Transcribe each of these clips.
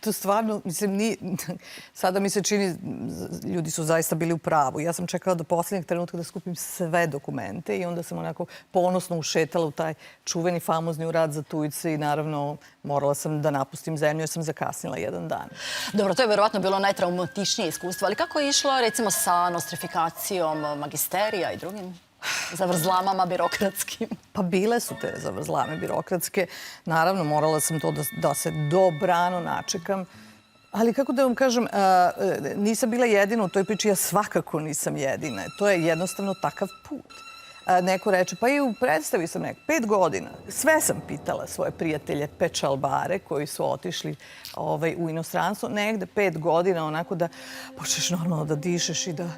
To stvarno, mislim, sada mi se čini, ljudi su zaista bili u pravu. Ja sam čekala do posljednjeg trenutka da skupim sve dokumente i onda sam onako ponosno ušetala u taj čuveni, famozni urad za tujce i naravno morala sam da napustim zemlju jer sam zakasnila jedan dan. Dobro, to je verovatno bilo najtraumatičnije iskustvo, ali kako je išlo recimo sa nostrifikacijom magisterija i drugim zavrzlamama birokratskim? Pa bile su te zavrzlame birokratske. Naravno, morala sam to da se dobrano načekam. Ali kako da vam kažem, nisam bila jedina u toj priči, ja svakako nisam jedina. To je jednostavno takav put. Neko reče, pa i u predstavi sam 5 godina. Sve sam pitala svoje prijatelje pečalbare koji su otišli u inostranstvo. Negde 5 godina, onako da počneš normalno da dišeš i da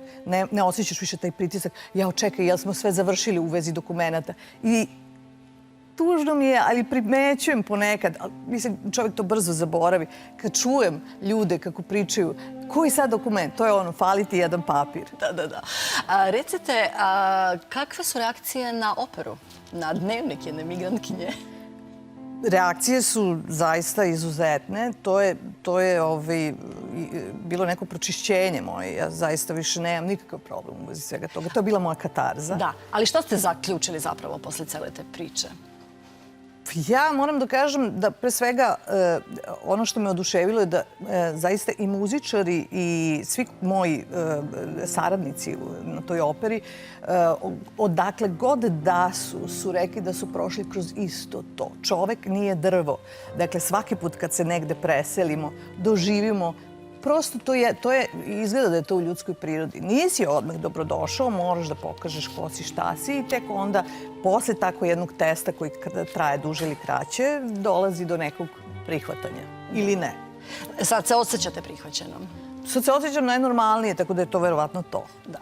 ne osjećaš više taj pritisak. Ja očekaj, jel smo sve završili u vezi dokumenta. I tužno mi je, ali primećujem ponekad, mislim, čovjek to brzo zaboravi, kad čujem ljude kako pričaju, koji sad dokument? To je ono, fali ti jedan papir. Da. Recite, kakve su reakcije na operu, na dnevnik jedne migrantkinje? Reakcije su zaista izuzetne. To je bilo neko pročišćenje moje. Ja zaista više nemam nikakav problem u vezi svega toga. To je bila moja katarza. Da, ali što ste zaključili zapravo posle cele te priče? Ja moram da kažem da pre svega ono što me oduševilo je da zaista i muzičari i svi moji saradnici na toj operi odakle god da su rekli da su prošli kroz isto to. Čovek nije drvo. Dakle, svaki put kad se negde preselimo, doživimo, prosto to je, izgleda da je to u ljudskoj prirodi. Nisi odmah dobrodošao, moraš da pokažeš ko si, šta si i tek onda, posle tako jednog testa koji kada traje duže ili kraće, dolazi do nekog prihvatanja. Ili ne. Sad se osjećate prihvaćenom? Sad se osjećam najnormalnije, tako da je to verovatno to. Da.